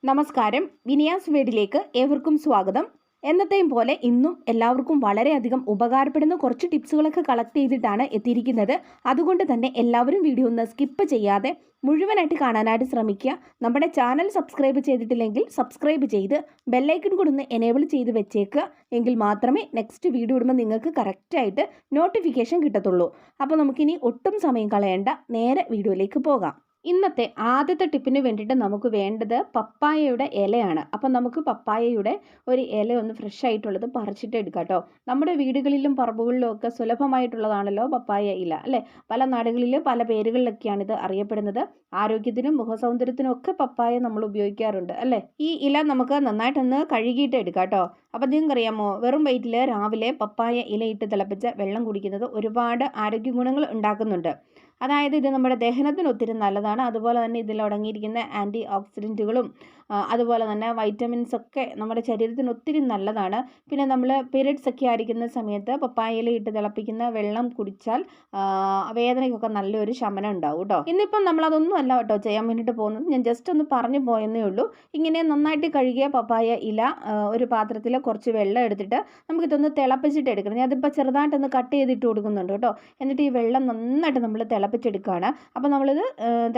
നമസ്കാരം, വിനിയാസ് വീഡിലേക്ക് ഏവർക്കും സ്വാഗതം. എന്നത്തെയും പോലെ ഇന്നും എല്ലാവർക്കും വളരെയധികം ഉപകാരപ്പെടുന്ന കുറച്ച് ടിപ്സുകളൊക്കെ കളക്ട് ചെയ്തിട്ടാണ് എത്തിയിരിക്കുന്നത്. അതുകൊണ്ട് തന്നെ എല്ലാവരും വീഡിയോ ഒന്ന് സ്കിപ്പ് ചെയ്യാതെ മുഴുവനായിട്ട് കാണാനായിട്ട് ശ്രമിക്കുക. നമ്മുടെ ചാനൽ സബ്സ്ക്രൈബ് ചെയ്തിട്ടില്ലെങ്കിൽ സബ്സ്ക്രൈബ് ചെയ്ത് ബെല്ലൈക്കൺ കൂടി ഒന്ന് എനേബിൾ ചെയ്ത് വെച്ചേക്കുക. എങ്കിൽ മാത്രമേ നെക്സ്റ്റ് വീഡിയോ ഇടുമ്പോൾ നിങ്ങൾക്ക് കറക്റ്റായിട്ട് നോട്ടിഫിക്കേഷൻ കിട്ടത്തുള്ളൂ. അപ്പോൾ നമുക്കിനി ഒട്ടും സമയം കളയേണ്ട, നേരെ വീഡിയോയിലേക്ക് പോകാം. ഇന്നത്തെ ആദ്യത്തെ ടിപ്പിന് വേണ്ടിയിട്ട് നമുക്ക് വേണ്ടത് പപ്പായയുടെ ഇലയാണ്. അപ്പം നമുക്ക് പപ്പായയുടെ ഒരു ഇല ഒന്ന് ഫ്രഷ് ആയിട്ടുള്ളത് പറിച്ചിട്ട് എടുക്കാം കേട്ടോ. നമ്മുടെ വീടുകളിലും പറമ്പുകളിലും ഒക്കെ സുലഭമായിട്ടുള്ളതാണല്ലോ പപ്പായ ഇല, അല്ലേ? പല നാടുകളിലും പല പേരുകളിലൊക്കെയാണ് ഇത് അറിയപ്പെടുന്നത്. ആരോഗ്യത്തിനും മുഖസൗന്ദര്യത്തിനും ഒക്കെ പപ്പായ നമ്മൾ ഉപയോഗിക്കാറുണ്ട്, അല്ലേ? ഈ ഇല നമുക്ക് നന്നായിട്ടൊന്ന് കഴുകിയിട്ട് എടുക്കാം കേട്ടോ. അപ്പം നിങ്ങൾക്കറിയാമോ, വെറും വയറ്റിൽ രാവിലെ പപ്പായ ഇലയിട്ട് തിളപ്പിച്ച വെള്ളം കുടിക്കുന്നത് ഒരുപാട് ആരോഗ്യ ഗുണങ്ങൾ ഉണ്ടാക്കുന്നുണ്ട്. അതായത് ഇത് നമ്മുടെ ദഹനത്തിന് ഒത്തിരി നല്ലതാണ്. അതുപോലെ തന്നെ ഇതിൽ അടങ്ങിയിരിക്കുന്ന ആൻറ്റി ഓക്സിഡൻറ്റുകളും അതുപോലെ തന്നെ വൈറ്റമിൻസ് ഒക്കെ നമ്മുടെ ശരീരത്തിന് ഒത്തിരി നല്ലതാണ്. പിന്നെ നമ്മൾ പീരിയഡ്സ് ഒക്കെ ആയിരിക്കുന്ന സമയത്ത് പപ്പായയിൽ ഇട്ട് തിളപ്പിക്കുന്ന വെള്ളം കുടിച്ചാൽ വേദനയ്ക്കൊക്കെ നല്ലൊരു ശമനം ഉണ്ടാവും കേട്ടോ. ഇന്നിപ്പം നമ്മളതൊന്നും അല്ല കേട്ടോ ചെയ്യാൻ വേണ്ടിയിട്ട് പോകുന്നത്. ഞാൻ ജസ്റ്റ് ഒന്ന് പറഞ്ഞു പോയെന്നേ ഉള്ളൂ. ഇങ്ങനെ നന്നായിട്ട് കഴുകിയ പപ്പായ ഇല ഒരു പാത്രത്തിൽ കുറച്ച് വെള്ളം എടുത്തിട്ട് നമുക്കിതൊന്ന് തിളപ്പിച്ചിട്ട് എടുക്കണം. ഞാൻ അതിപ്പോൾ ചെറുതായിട്ടൊന്ന് കട്ട് ചെയ്തിട്ട് കൊടുക്കുന്നുണ്ട് കേട്ടോ. എന്നിട്ട് ഈ വെള്ളം നന്നായിട്ട് നമ്മൾ തിളപ്പിച്ചെടുക്കുകയാണ്. അപ്പോൾ നമ്മളിത്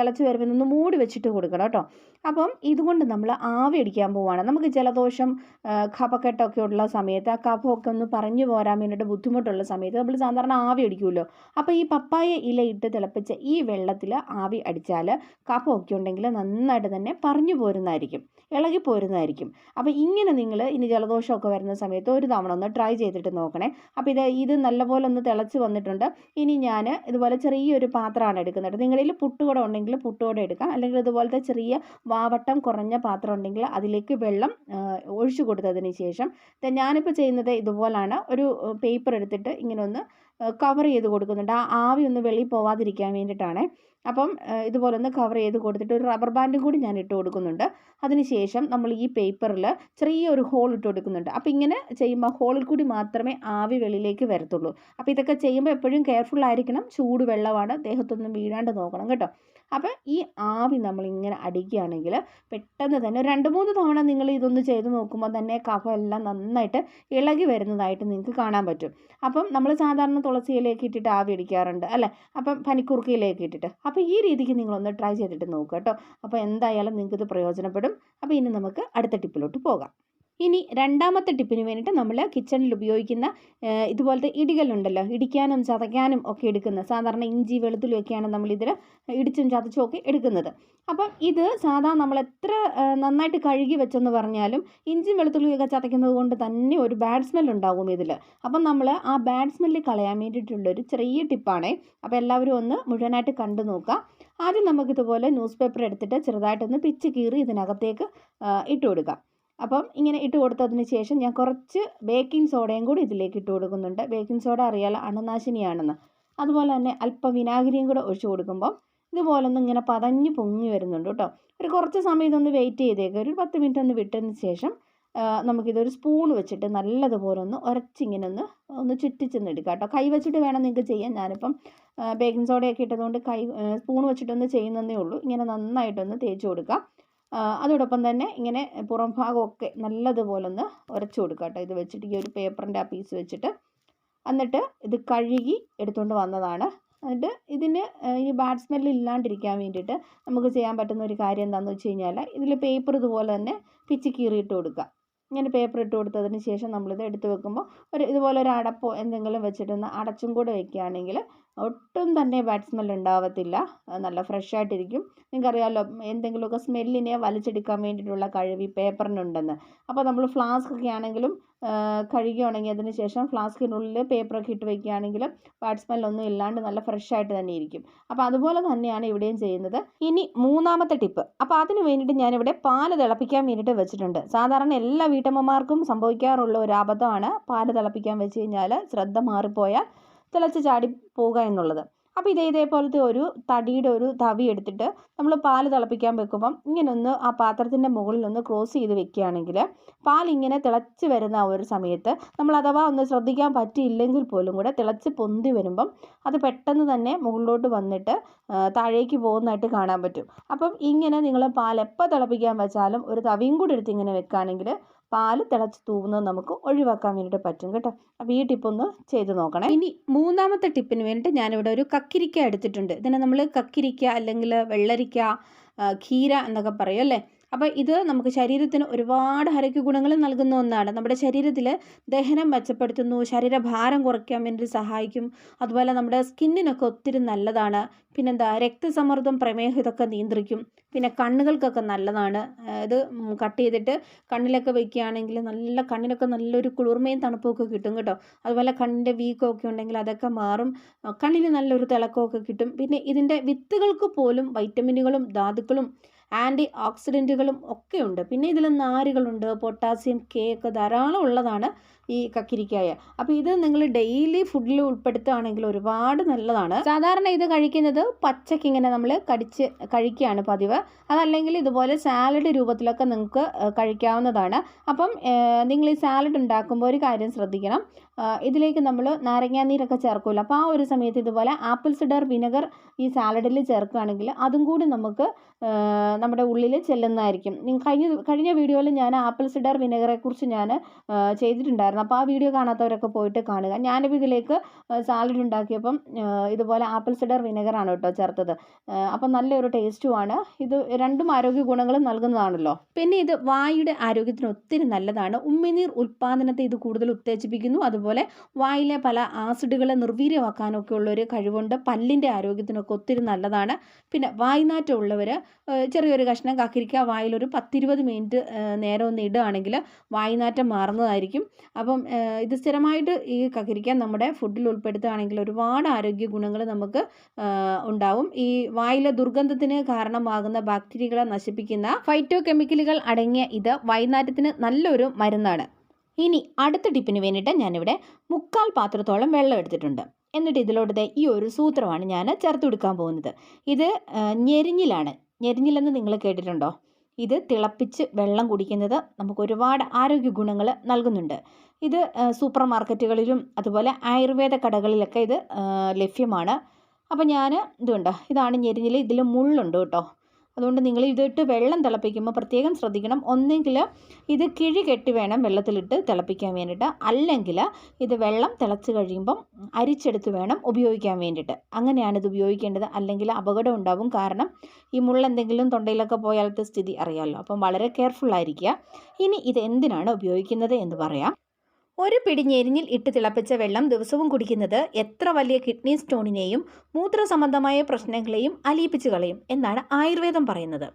തിളച്ച് വരുമ്പോൾ ഒന്ന് മൂടി വെച്ചിട്ട് കൊടുക്കണം കേട്ടോ. അപ്പം ഇതുകൊണ്ട് നമ്മൾ ആവി അടിക്കാൻ പോവുകയാണ്. നമുക്ക് ജലദോഷം കഫക്കെട്ടൊക്കെ ഉള്ള സമയത്ത് ആ കഫമൊക്കെ ഒന്ന് പറഞ്ഞു പോരാൻ വേണ്ടിയിട്ട് ബുദ്ധിമുട്ടുള്ള സമയത്ത് നമ്മൾ സാധാരണ ആവി അടിക്കുമല്ലോ. അപ്പോൾ ഈ പപ്പായ ഇലയിട്ട് തിളപ്പിച്ച ഈ വെള്ളത്തിൽ ആവി അടിച്ചാൽ കഫമൊക്കെ ഉണ്ടെങ്കിൽ നന്നായിട്ട് തന്നെ പറഞ്ഞു പോരുന്നതായിരിക്കും, ഇളകി പോരുന്നതായിരിക്കും. അപ്പോൾ ഇങ്ങനെ നിങ്ങൾ ഇനി ജലദോഷമൊക്കെ വരുന്ന സമയത്ത് ഒരു തവണ ഒന്ന് ട്രൈ ചെയ്തിട്ട് നോക്കണേ. അപ്പോൾ ഇത് നല്ലപോലെ ഒന്ന് തിളച്ച് വന്നിട്ടുണ്ട്. ഇനി ഞാൻ ഇതുപോലെ ചെറിയൊരു പാത്രമാണ് എടുക്കുന്നത്. നിങ്ങളിൽ പുട്ടുകുട ഉണ്ടെങ്കിൽ പുട്ടുകുട എടുക്കാം, അല്ലെങ്കിൽ ഇതുപോലത്തെ ചെറിയ വാവട്ടം കുറഞ്ഞ പാത്രം ഉണ്ടെങ്കിൽ അതിലേക്ക് വെള്ളം ഒഴിച്ചു കൊടുത്തതിന് ശേഷം ഞാനിപ്പോൾ ചെയ്യുന്നത് ഇതുപോലാണ്. ഒരു പേപ്പർ എടുത്തിട്ട് ഇങ്ങനെ ഒന്ന് കവർ ചെയ്ത് കൊടുക്കുന്നുണ്ട്. ആ ആവി ഒന്ന് വെളിയിൽ പോവാതിരിക്കാൻ വേണ്ടിയിട്ടാണ്. അപ്പം ഇതുപോലെ ഒന്ന് കവർ ചെയ്ത് കൊടുത്തിട്ട് ഒരു റബ്ബർ ബാൻഡും കൂടി ഞാൻ ഇട്ട് കൊടുക്കുന്നുണ്ട്. അതിനുശേഷം നമ്മൾ ഈ പേപ്പറിൽ ചെറിയൊരു ഹോൾ ഇട്ട് കൊടുക്കുന്നുണ്ട്. അപ്പോൾ ഇങ്ങനെ ചെയ്യുമ്പോൾ ഹോളിൽ കൂടി മാത്രമേ ആവി വെളിയിലേക്ക് വരത്തുള്ളൂ. അപ്പോൾ ഇതൊക്കെ ചെയ്യുമ്പോൾ എപ്പോഴും കെയർഫുൾ ആയിരിക്കണം. ചൂട് വെള്ളമാണ്, ദേഹത്തൊന്നും വീഴാണ്ട് നോക്കണം കേട്ടോ. അപ്പോൾ ഈ ആവി നമ്മളിങ്ങനെ അടിക്കുകയാണെങ്കിൽ പെട്ടെന്ന് തന്നെ 2-3 തവണ നിങ്ങൾ ഇതൊന്ന് ചെയ്ത് നോക്കുമ്പോൾ തന്നെ കഫം എല്ലാം നന്നായിട്ട് ഇളകി വരുന്നതായിട്ട് നിങ്ങൾക്ക് കാണാൻ പറ്റും. അപ്പം നമ്മൾ സാധാരണ തുളസിയിലേക്ക് ഇട്ടിട്ട് ആവി അടിക്കാറുണ്ട്, അല്ലേ? അപ്പം പനിക്കൂർക്കയിലേക്ക് ഇട്ടിട്ട്. അപ്പോൾ ഈ രീതിക്ക് നിങ്ങളൊന്ന് ട്രൈ ചെയ്തിട്ട് നോക്കുക കേട്ടോ. അപ്പോൾ എന്തായാലും നിങ്ങൾക്കിത് പ്രയോജനപ്പെടും. അപ്പോൾ ഇനി നമുക്ക് അടുത്ത ടിപ്പിലോട്ട് പോകാം. ഇനി രണ്ടാമത്തെ ടിപ്പിന് വേണ്ടിയിട്ട് നമ്മൾ കിച്ചണിൽ ഉപയോഗിക്കുന്ന ഇതുപോലത്തെ ഇടികളുണ്ടല്ലോ, ഇടിക്കാനും ചതയ്ക്കാനും ഒക്കെ എടുക്കുന്ന സാധാരണ ഇഞ്ചി വെളുത്തുള്ളി ഒക്കെയാണ് നമ്മളിതിൽ ഇടിച്ചും ചതച്ചും ഒക്കെ എടുക്കുന്നത്. അപ്പം ഇത് സാധാരണ നമ്മൾ എത്ര നന്നായിട്ട് കഴുകി വെച്ചെന്ന് പറഞ്ഞാലും ഇഞ്ചി വെളുത്തുള്ളിയൊക്കെ ചതയ്ക്കുന്നത് കൊണ്ട് തന്നെ ഒരു ബാഡ് സ്മെൽ ഉണ്ടാകും ഇതിൽ. അപ്പം നമ്മൾ ആ ബാഡ് സ്മെല്ല് കളയാൻ വേണ്ടിയിട്ടുള്ളൊരു ചെറിയ ടിപ്പാണേ. അപ്പോൾ എല്ലാവരും ഒന്ന് മുഴുവനായിട്ട് കണ്ടു നോക്കുക. ആദ്യം നമുക്കിതുപോലെ ന്യൂസ് പേപ്പർ എടുത്തിട്ട് ചെറുതായിട്ടൊന്ന് പിച്ച് കീറി ഇതിനകത്തേക്ക് ഇട്ട് കൊടുക്കാം. അപ്പം ഇങ്ങനെ ഇട്ട് കൊടുത്തതിന് ശേഷം ഞാൻ കുറച്ച് ബേക്കിംഗ് സോഡയും കൂടി ഇതിലേക്ക് ഇട്ട് കൊടുക്കുന്നുണ്ട്. ബേക്കിംഗ് സോഡ അറിയാലോ, അണുനാശിനിയാണെന്ന്. അതുപോലെ തന്നെ അല്പം വിനാഗിരിയും കൂടെ ഒഴിച്ച് കൊടുക്കുമ്പോൾ ഇതുപോലൊന്ന് ഇങ്ങനെ പതഞ്ഞ് പൊങ്ങി വരുന്നുണ്ട് കേട്ടോ. ഒരു കുറച്ച് സമയം ഇതൊന്ന് വെയിറ്റ് ചെയ്തേക്കുക. ഒരു 10 മിനിറ്റ് ഒന്ന് വിട്ടതിന് ശേഷം നമുക്കിതൊരു സ്പൂൺ വെച്ചിട്ട് നല്ലതുപോലെ ഒന്ന് ഉരച്ചിങ്ങനെ ഒന്ന് ചുറ്റിച്ചെന്ന് എടുക്കാം കേട്ടോ. കൈ വെച്ചിട്ട് വേണം നിങ്ങൾക്ക് ചെയ്യാൻ. ഞാനിപ്പം ബേക്കിംഗ് സോഡയൊക്കെ ഇട്ടതുകൊണ്ട് സ്പൂൺ വെച്ചിട്ടൊന്ന് ചെയ്യുന്നതേ ഉള്ളൂ. ഇങ്ങനെ നന്നായിട്ടൊന്ന് തേച്ച് കൊടുക്കാം. അതോടൊപ്പം തന്നെ ഇങ്ങനെ പുറം ഭാഗമൊക്കെ നല്ലതുപോലെ ഒന്ന് ഉരച്ചു കൊടുക്കുക കേട്ടോ. ഇത് വെച്ചിട്ട് ഈ ഒരു പേപ്പറിൻ്റെ ആ പീസ് വെച്ചിട്ട് എന്നിട്ട് ഇത് കഴുകി എടുത്തുകൊണ്ട് വന്നതാണ്. എന്നിട്ട് ഇതിന് ഈ ബാഡ് സ്മെല്ല് ഇല്ലാണ്ടിരിക്കാൻ വേണ്ടിയിട്ട് നമുക്ക് ചെയ്യാൻ പറ്റുന്ന ഒരു കാര്യം എന്താണെന്ന് വെച്ച് കഴിഞ്ഞാൽ ഇതിൽ പേപ്പർ ഇതുപോലെ തന്നെ പിച്ച് കീറിയിട്ട് കൊടുക്കുക. ഇങ്ങനെ പേപ്പർ ഇട്ട് കൊടുത്തതിന് ശേഷം നമ്മളിത് എടുത്ത് വെക്കുമ്പോൾ ഇതുപോലെ ഒരു അടപ്പോ എന്തെങ്കിലും വെച്ചിട്ടൊന്ന് അടച്ചും കൂടെ വയ്ക്കുകയാണെങ്കിൽ ഒട്ടും തന്നെ ബാഡ് സ്മെല്ല് ഉണ്ടാവത്തില്ല. നല്ല ഫ്രഷ് ആയിട്ടിരിക്കും. നിങ്ങൾക്കറിയാമല്ലോ, എന്തെങ്കിലുമൊക്കെ സ്മെല്ലിനെ വലിച്ചെടുക്കാൻ വേണ്ടിയിട്ടുള്ള കഴിവ് ഈ പേപ്പറിനുണ്ടെന്ന്. അപ്പോൾ നമ്മൾ ഫ്ലാസ്ക് ഒക്കെ ആണെങ്കിലും കഴുകി ഉണങ്ങിയതിന് ശേഷം ഫ്ലാസ്കിനുള്ളിൽ പേപ്പറൊക്കെ ഇട്ട് വയ്ക്കുകയാണെങ്കിൽ ബാഡ് സ്മെല്ലൊന്നും ഇല്ലാണ്ട് നല്ല ഫ്രഷ് ആയിട്ട് തന്നെ ഇരിക്കും. അപ്പോൾ അതുപോലെ തന്നെയാണ് ഇവിടെയും ചെയ്യുന്നത്. ഇനി മൂന്നാമത്തെ ടിപ്പ്. അപ്പോൾ അതിന് വേണ്ടിയിട്ട് ഞാനിവിടെ പാല് തിളപ്പിക്കാൻ വേണ്ടിയിട്ട് വെച്ചിട്ടുണ്ട്. സാധാരണ എല്ലാ വീട്ടമ്മമാർക്കും സംഭവിക്കാറുള്ള ഒരു അബദ്ധമാണ് പാല് തിളപ്പിക്കാൻ വെച്ച് കഴിഞ്ഞാൽ ശ്രദ്ധ മാറിപ്പോയാൽ തിളച്ച് ചാടി പോവുക എന്നുള്ളത്. അപ്പോൾ ഇതേപോലത്തെ ഒരു തടിയുടെ ഒരു തവി എടുത്തിട്ട് നമ്മൾ പാൽ തിളപ്പിക്കാൻ വെക്കുമ്പം ഇങ്ങനെ ഒന്ന് ആ പാത്രത്തിൻ്റെ മുകളിലൊന്ന് ക്രോസ് ചെയ്ത് വെക്കുകയാണെങ്കിൽ പാലിങ്ങനെ തിളച്ച് വരുന്ന ആ ഒരു സമയത്ത് നമ്മൾ അഥവാ ഒന്ന് ശ്രദ്ധിക്കാൻ പറ്റിയില്ലെങ്കിൽ പോലും കൂടെ തിളച്ച് പൊന്തി വരുമ്പം അത് പെട്ടെന്ന് തന്നെ മുകളിലോട്ട് വന്നിട്ട് താഴേക്ക് പോകുന്നതായിട്ട് കാണാൻ പറ്റും. അപ്പം ഇങ്ങനെ നിങ്ങൾ പാൽ എപ്പോൾ തിളപ്പിക്കാൻ വെച്ചാലും ഒരു തവിയും കൂടി എടുത്ത് ഇങ്ങനെ വെക്കുകയാണെങ്കിൽ പാല് തിളച്ച് തൂവുന്നത് നമുക്ക് ഒഴിവാക്കാൻ വേണ്ടിയിട്ട് പറ്റും കേട്ടോ. അപ്പോൾ ഈ ടിപ്പൊന്ന് ചെയ്ത് നോക്കണേ. ഇനി മൂന്നാമത്തെ ടിപ്പിന് വേണ്ടിയിട്ട് ഞാനിവിടെ ഒരു കക്കിരിക്ക എടുത്തിട്ടുണ്ട്. ഇതിനെ നമ്മൾ കക്കിരിക്ക അല്ലെങ്കിൽ വെള്ളരിക്ക, ഖീര എന്നൊക്കെ പറയും അല്ലേ. അപ്പോൾ ഇത് നമുക്ക് ശരീരത്തിന് ഒരുപാട് ആരോഗ്യ ഗുണങ്ങൾ നൽകുന്ന ഒന്നാണ്. നമ്മുടെ ശരീരത്തിൽ ദഹനം മെച്ചപ്പെടുത്തുന്നു, ശരീരഭാരം കുറയ്ക്കാൻ വേണ്ടി സഹായിക്കും. അതുപോലെ നമ്മുടെ സ്കിന്നിനൊക്കെ ഒത്തിരി നല്ലതാണ്. പിന്നെന്താ, രക്തസമ്മർദ്ദം, പ്രമേഹം ഇതൊക്കെ നിയന്ത്രിക്കും. പിന്നെ കണ്ണുകൾക്കൊക്കെ നല്ലതാണ്. ഇത് കട്ട് ചെയ്തിട്ട് കണ്ണിലൊക്കെ വയ്ക്കുകയാണെങ്കിൽ കണ്ണിനൊക്കെ നല്ലൊരു കുളിർമയും തണുപ്പൊക്കെ കിട്ടും കേട്ടോ. അതുപോലെ കണ്ണിൻ്റെ വീക്കമൊക്കെ ഉണ്ടെങ്കിൽ അതൊക്കെ മാറും. കണ്ണിന് നല്ലൊരു തിളക്കമൊക്കെ കിട്ടും. പിന്നെ ഇതിൻ്റെ വിത്തുകൾക്ക് പോലും വൈറ്റമിനുകളും ധാതുക്കളും ആൻറ്റി ഓക്സിഡൻറ്റുകളും ഒക്കെ ഉണ്ട്. പിന്നെ ഇതിൽ നാരുകളുണ്ട്, പൊട്ടാസ്യം, കെ ഒക്കെ ധാരാളം ഉള്ളതാണ് ഈ കക്കിരിക്കായ. അപ്പോൾ ഇത് നിങ്ങൾ ഡെയിലി ഫുഡിൽ ഉൾപ്പെടുത്തുകയാണെങ്കിൽ ഒരുപാട് നല്ലതാണ്. സാധാരണ ഇത് കഴിക്കുന്നത് പച്ചയ്ക്ക് ഇങ്ങനെ നമ്മൾ കടിച്ച് കഴിക്കുകയാണ് പതിവ്. അതല്ലെങ്കിൽ ഇതുപോലെ സാലഡ് രൂപത്തിലൊക്കെ നിങ്ങൾക്ക് കഴിക്കാവുന്നതാണ്. അപ്പം നിങ്ങൾ ഈ സാലഡ് ഉണ്ടാക്കുമ്പോൾ ഒരു കാര്യം ശ്രദ്ധിക്കണം. ഇതിലേക്ക് നമ്മൾ നാരങ്ങാനീരൊക്കെ ചേർക്കുമല്ലോ. അപ്പോൾ ആ ഒരു സമയത്ത് ഇതുപോലെ ആപ്പിൾ സിഡർ വിനെഗർ ഈ സാലഡിൽ ചേർക്കുകയാണെങ്കിൽ അതും കൂടി നമുക്ക് നമ്മുടെ ഉള്ളിൽ ചെല്ലുന്നതായിരിക്കും. കഴിഞ്ഞ വീഡിയോയിൽ ഞാൻ ആപ്പിൾ സിഡർ വിനെഗറെ കുറിച്ച് ഞാൻ ചെയ്തിട്ടുണ്ടായിരുന്നു. അപ്പോൾ ആ വീഡിയോ കാണാത്തവരൊക്കെ പോയിട്ട് കാണുക. ഞാനിപ്പോൾ ഇതിലേക്ക് സാലഡ് ഉണ്ടാക്കിയപ്പം ഇതുപോലെ ആപ്പിൾ സിഡർ വിനെഗറാണ് കേട്ടോ ചേർത്തത്. അപ്പം നല്ലൊരു ടേസ്റ്റുമാണ്. ഇത് രണ്ടും ആരോഗ്യ ഗുണങ്ങളും നൽകുന്നതാണല്ലോ. പിന്നെ ഇത് വായുടെ ആരോഗ്യത്തിന് ഒത്തിരി നല്ലതാണ്. ഉമിനീർ ഉൽപ്പാദനത്തെ ഇത് കൂടുതൽ ഉത്തേജിപ്പിക്കുന്നു. അതുപോലെ വായിലെ പല ആസിഡുകളെ നിർവീര്യമാക്കാനൊക്കെ ഉള്ളൊരു കഴിവുണ്ട്. പല്ലിൻ്റെ ആരോഗ്യത്തിനൊക്കെ ഒത്തിരി നല്ലതാണ്. പിന്നെ വായ്നാറ്റം ഉള്ളവർ ചെറിയൊരു കഷ്ണം കക്കിരിക്ക വായിലൊരു 10-20 മിനിറ്റ് നേരം ഒന്ന് ഇടുകയാണെങ്കിൽ വായ്നാറ്റം മാറുന്നതായിരിക്കും. അപ്പം ഇത് സ്ഥിരമായിട്ട് ഈ കക്കിരിക്ക നമ്മുടെ ഫുഡിൽ ഉൾപ്പെടുത്തുകയാണെങ്കിൽ ഒരുപാട് ആരോഗ്യ ഗുണങ്ങൾ നമുക്ക് ഉണ്ടാവും. ഈ വായിലെ ദുർഗന്ധത്തിന് കാരണമാകുന്ന ബാക്ടീരിയകളെ നശിപ്പിക്കുന്ന ഫൈറ്റോ കെമിക്കലുകൾ അടങ്ങിയ ഇത് വൈനാറ്റത്തിന് നല്ലൊരു മരുന്നാണ്. ഇനി അടുത്ത ടിപ്പിന് വേണ്ടിയിട്ട് ഞാനിവിടെ 3/4 പാത്രത്തോളം വെള്ളം എടുത്തിട്ടുണ്ട്. എന്നിട്ട് ഇതിലോട്ട് ഈ ഒരു സൂത്രമാണ് ഞാൻ ചേർത്ത് കൊടുക്കാൻ പോകുന്നത്. ഇത് ഞെരിഞ്ഞിലാണ്. ഞെരിഞ്ഞിലെന്ന് നിങ്ങൾ കേട്ടിട്ടുണ്ടോ? ഇത് തിളപ്പിച്ച് വെള്ളം കുടിക്കുന്നത് നമുക്ക് ഒരുപാട് ആരോഗ്യ ഗുണങ്ങൾ നൽകുന്നുണ്ട്. ഇത് സൂപ്പർ മാർക്കറ്റുകളിലും അതുപോലെ ആയുർവേദ കടകളിലൊക്കെ ഇത് ലഭ്യമാണ്. അപ്പോൾ ഞാൻ ഇതുണ്ട്, ഇതാണ് ഞെരിഞ്ഞിൽ. ഇതിൽ മുള്ളുണ്ട് കേട്ടോ. അതുകൊണ്ട് നിങ്ങൾ ഇതിട്ട് വെള്ളം തിളപ്പിക്കുമ്പോൾ പ്രത്യേകം ശ്രദ്ധിക്കണം. ഒന്നെങ്കിൽ ഇത് കിഴി കെട്ടി വേണം വെള്ളത്തിലിട്ട് തിളപ്പിക്കാൻ വേണ്ടിയിട്ട്, അല്ലെങ്കിൽ ഇത് വെള്ളം തിളച്ച് കഴിയുമ്പം അരിച്ചെടുത്ത് വേണം ഉപയോഗിക്കാൻ വേണ്ടിയിട്ട്. അങ്ങനെയാണ് ഇത് ഉപയോഗിക്കേണ്ടത്. അല്ലെങ്കിൽ അപകടം ഉണ്ടാവും. കാരണം ഈ മുള്ളെന്തെങ്കിലും തൊണ്ടയിലൊക്കെ പോയാലത്തെ സ്ഥിതി അറിയാമല്ലോ. അപ്പം വളരെ കെയർഫുള്ളായിരിക്കുക. ഇനി ഇത് എന്തിനാണ് ഉപയോഗിക്കുന്നത് എന്ന് പറയാം. ഒരു പിടി ഞെരിഞ്ഞിൽ ഇട്ട് തിളപ്പിച്ച വെള്ളം ദിവസവും കുടിക്കുന്നത് എത്ര വലിയ കിഡ്നി സ്റ്റോണിനെയും മൂത്ര സംബന്ധമായ പ്രശ്നങ്ങളെയും അലിയിപ്പിച്ച് കളയും എന്നാണ് ആയുർവേദം പറയുന്നത്.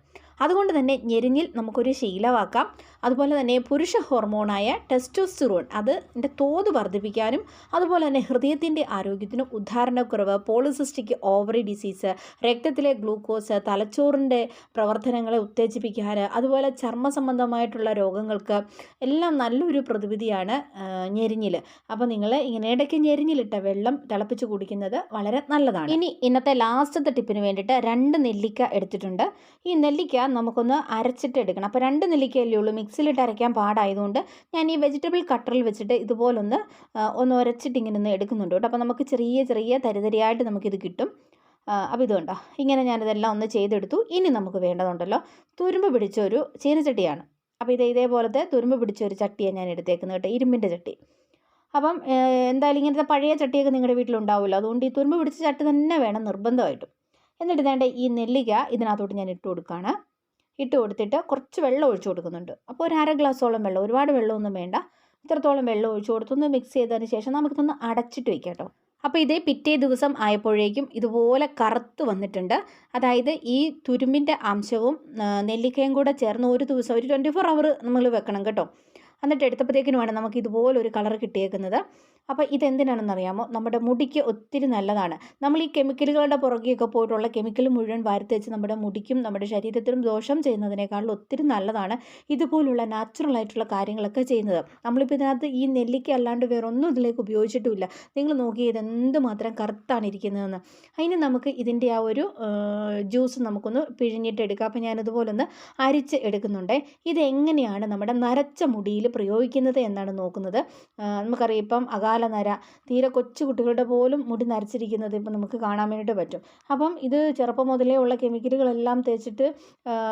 അതുകൊണ്ട് തന്നെ ഞെരിഞ്ഞിൽ നമുക്കൊരു ശീലമാക്കാം. അതുപോലെ തന്നെ പുരുഷ ഹോർമോണായ ടെസ്റ്റോസ്റ്റിറോൺ അതിൻ്റെ തോത് വർദ്ധിപ്പിക്കാനും അതുപോലെ തന്നെ ഹൃദയത്തിൻ്റെ ആരോഗ്യത്തിനും ഉദ്ധാരണക്കുറവ്, പോളിസിസ്റ്റിക് ഓവറി ഡിസീസ്, രക്തത്തിലെ ഗ്ലൂക്കോസ്, തലച്ചോറിൻ്റെ പ്രവർത്തനങ്ങളെ ഉത്തേജിപ്പിക്കാൻ, അതുപോലെ ചർമ്മ സംബന്ധമായിട്ടുള്ള രോഗങ്ങൾക്ക് എല്ലാം നല്ലൊരു പ്രതിവിധിയാണ് ഞെരിഞ്ഞിൽ. അപ്പോൾ നിങ്ങൾ ഇങ്ങനെ ഇടയ്ക്ക് ഞെരിഞ്ഞിലിട്ട വെള്ളം തിളപ്പിച്ച് കുടിക്കുന്നത് വളരെ നല്ലതാണ്. ഇനി ഇന്നത്തെ ലാസ്റ്റത്തെ ടിപ്പിന് വേണ്ടിയിട്ട് 2 നെല്ലിക്ക എടുത്തിട്ടുണ്ട്. ഈ നെല്ലിക്ക നമുക്കൊന്ന് അരച്ചിട്ട് എടുക്കണം. അപ്പോൾ 2 നെല്ലിക്കയല്ലേ ഉള്ളൂ, മിക്സിയിലിട്ട് അരയ്ക്കാൻ പാടായതുകൊണ്ട് ഞാൻ ഈ വെജിറ്റബിൾ കട്ടറിൽ വെച്ചിട്ട് ഇതുപോലൊന്ന് ഉരച്ചിട്ട് ഇങ്ങനെ ഒന്ന് എടുക്കുന്നുണ്ട് കേട്ടോ. അപ്പോൾ നമുക്ക് ചെറിയ തരിതരിയായിട്ട് നമുക്കിത് കിട്ടും. അപ്പോൾ ഇതുകൊണ്ടോ ഇങ്ങനെ ഞാനിതെല്ലാം ഒന്ന് ചെയ്തെടുത്തു. ഇനി നമുക്ക് വേണ്ടതുണ്ടല്ലോ തുരുമ്പ് പിടിച്ച ഒരു ചീനച്ചട്ടിയാണ്. അപ്പോൾ ഇതേപോലത്തെ തുരുമ്പ് പിടിച്ച ഒരു ചട്ടിയാണ് ഞാൻ എടുത്തേക്കുന്നത് കേട്ടോ, ഇരുമ്പിൻ്റെ ചട്ടി. അപ്പം എന്തായാലും ഇങ്ങനത്തെ പഴയ ചട്ടിയൊക്കെ നിങ്ങളുടെ വീട്ടിലുണ്ടാവുമല്ലോ. അതുകൊണ്ട് ഈ തുരുമ്പ് പിടിച്ച ചട്ടി തന്നെ വേണം നിർബന്ധമായിട്ടും. എന്നിട്ട് വേണ്ട ഈ നെല്ലിക്ക ഇതിനകത്തോട്ട് ഞാൻ ഇട്ട് കൊടുക്കുകയാണ്. ഇട്ട് കൊടുത്തിട്ട് കുറച്ച് വെള്ളം ഒഴിച്ചു കൊടുക്കുന്നുണ്ട്. അപ്പോൾ ഒരു 1/2 ഗ്ലാസോളം വെള്ളം, ഒരുപാട് വെള്ളമൊന്നും വേണ്ട, ഇത്രത്തോളം വെള്ളം ഒഴിച്ചു കൊടുത്തൊന്ന് മിക്സ് ചെയ്തതിന് ശേഷം നമുക്കിതൊന്ന് അടച്ചിട്ട് വയ്ക്കാം കേട്ടോ. അപ്പോൾ ഇതേ പിറ്റേ ദിവസം ആയപ്പോഴേക്കും ഇതുപോലെ കറുത്ത് വന്നിട്ടുണ്ട്. അതായത് ഈ തുരുമ്പിൻ്റെ അംശവും നെല്ലിക്കയും കൂടെ ചേർന്ന് ഒരു ദിവസം ഒരു 24 hour നമ്മൾ വെക്കണം കേട്ടോ. എന്നിട്ട് എടുത്തപ്പോഴത്തേക്കിനുമാണ് നമുക്ക് ഇതുപോലൊരു കളർ കിട്ടിയേക്കുന്നത്. അപ്പോൾ ഇതെന്തിനാണെന്നറിയാമോ? നമ്മുടെ മുടിക്ക് ഒത്തിരി നല്ലതാണ്. നമ്മൾ ഈ കെമിക്കലുകളുടെ പുറകെയൊക്കെ പോയിട്ടുള്ള കെമിക്കൽ മുഴുവൻ വാരിത്തേച്ച് നമ്മുടെ മുടിക്കും നമ്മുടെ ശരീരത്തിനും ദോഷം ചെയ്യുന്നതിനേക്കാളും ഒത്തിരി നല്ലതാണ് ഇതുപോലുള്ള നാച്ചുറലായിട്ടുള്ള കാര്യങ്ങളൊക്കെ ചെയ്യുന്നത്. നമ്മളിപ്പോൾ ഇതിനകത്ത് ഈ നെല്ലിക്ക അല്ലാണ്ട് വേറെ ഒന്നും ഇതിലേക്ക് ഉപയോഗിച്ചിട്ടുമില്ല. നിങ്ങൾ നോക്കി ഇതെന്തുമാത്രം കറുത്താണ് ഇരിക്കുന്നതെന്ന്. അതിന് നമുക്ക് ഇതിൻ്റെ ആ ഒരു ജ്യൂസ് നമുക്കൊന്ന് പിഴിഞ്ഞിട്ടെടുക്കാം. അപ്പോൾ ഞാനിതുപോലെ ഒന്ന് അരിച്ച് എടുക്കുന്നുണ്ട്. ഇതെങ്ങനെയാണ് നമ്മുടെ നരച്ച മുടിയിൽ പ്രയോഗിക്കുന്നത് എന്നാണ് നോക്കുന്നത്. നമുക്കറിയാം ഇപ്പം അകാല നര, തീരെ കൊച്ചു കുട്ടികളുടെ പോലും മുടി നരച്ചിരിക്കുന്നത് ഇപ്പം നമുക്ക് കാണാൻ വേണ്ടിയിട്ട് പറ്റും. അപ്പം ഇത് ചെറുപ്പം മുതലേ ഉള്ള കെമിക്കലുകളെല്ലാം തേച്ചിട്ട്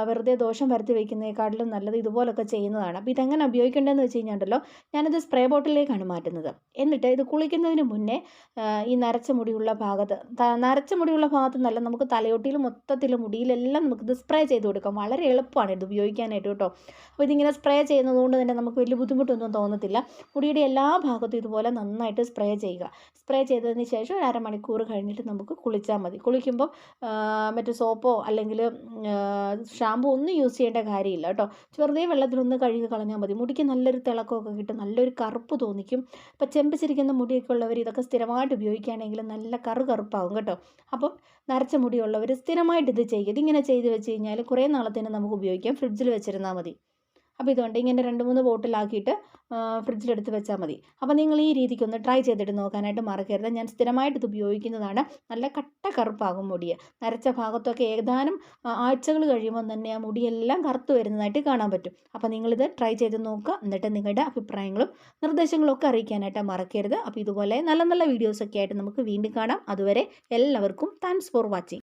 വെറുതെ ദോഷം വരുത്തി വയ്ക്കുന്നതിനേക്കാട്ടിലും നല്ലത് ഇതുപോലൊക്കെ ചെയ്യുന്നതാണ്. അപ്പോൾ ഇതെങ്ങനെ ഉപയോഗിക്കേണ്ടതെന്ന് വെച്ച് കഴിഞ്ഞാൽ ഞാനിത് സ്പ്രേ ബോട്ടിലേക്കാണ് മാറ്റുന്നത്. എന്നിട്ട് ഇത് കുളിക്കുന്നതിന് മുന്നേ ഈ നരച്ച മുടിയുള്ള ഭാഗത്ത് നല്ല നമുക്ക് തലയോട്ടിയിൽ മൊത്തത്തിൽ മുടിയിലെല്ലാം നമുക്കിത് സ്പ്രേ ചെയ്ത് കൊടുക്കാം. വളരെ എളുപ്പമാണ് ഇത് ഉപയോഗിക്കാനായിട്ട് കേട്ടോ. അപ്പോൾ ഇതിങ്ങനെ സ്പ്രേ ചെയ്യുന്നത് കൊണ്ട് തന്നെ നമുക്ക് വലിയ ബുദ്ധിമുട്ടൊന്നും തോന്നത്തില്ല. മുടിയുടെ എല്ലാ ഭാഗത്തും ഇതുപോലെ നന്നായിട്ട് സ്പ്രേ ചെയ്യുക. സ്പ്രേ ചെയ്തതിന് ശേഷം ഒരു അരമണിക്കൂർ കഴിഞ്ഞിട്ട് നമുക്ക് കുളിച്ചാൽ മതി. കുളിക്കുമ്പം മറ്റു സോപ്പോ അല്ലെങ്കിൽ ഷാമ്പൂ ഒന്നും യൂസ് ചെയ്യേണ്ട കാര്യമില്ല കേട്ടോ. വെറുതെ വെള്ളത്തിലൊന്ന് കഴുകി കളഞ്ഞാൽ മതി. മുടിക്ക് നല്ലൊരു തിളക്കമൊക്കെ കിട്ടും, നല്ലൊരു കറുപ്പ് തോന്നിക്കും. ഇപ്പം ചെമ്പിച്ചിരിക്കുന്ന മുടിയൊക്കെ ഉള്ളവർ ഇതൊക്കെ സ്ഥിരമായിട്ട് ഉപയോഗിക്കുകയാണെങ്കിൽ നല്ല കറുപ്പാകും കേട്ടോ. അപ്പം നരച്ച മുടിയുള്ളവർ സ്ഥിരമായിട്ട് ഇത് ചെയ്യുക. ഇതിങ്ങനെ ചെയ്ത് വെച്ച് കഴിഞ്ഞാൽ കുറേ നാളത്തേന് നമുക്ക് ഉപയോഗിക്കാം. ഫ്രിഡ്ജിൽ വെച്ചിരുന്നാൽ മതി. അപ്പോൾ ഇതുകൊണ്ട് ഇങ്ങനെ 2-3 ബോട്ടിലാക്കിയിട്ട് ഫ്രിഡ്ജിലെടുത്ത് വെച്ചാൽ മതി. അപ്പോൾ നിങ്ങൾ ഈ രീതിക്കൊന്ന് ട്രൈ ചെയ്തിട്ട് നോക്കാനായിട്ട് മറക്കരുത്. ഞാൻ സ്ഥിരമായിട്ട് ഇത് ഉപയോഗിക്കുന്നതാണ്. നല്ല കട്ട കറുപ്പാകും മുടി. നരച്ച ഭാഗത്തൊക്കെ ഏതാനും ആഴ്ചകൾ കഴിയുമ്പോൾ തന്നെ ആ മുടിയെല്ലാം കറുത്ത് വരുന്നതായിട്ട് കാണാൻ പറ്റും. അപ്പോൾ നിങ്ങളിത് ട്രൈ ചെയ്ത് നോക്കുക. എന്നിട്ട് നിങ്ങളുടെ അഭിപ്രായങ്ങളും നിർദ്ദേശങ്ങളും ഒക്കെ അറിയിക്കാനായിട്ട് മറക്കരുത്. അപ്പോൾ ഇതുപോലെ നല്ല നല്ല വീഡിയോസൊക്കെ ആയിട്ട് നമുക്ക് വീണ്ടും കാണാം. അതുവരെ എല്ലാവർക്കും താങ്ക്സ് ഫോർ വാച്ചിങ്.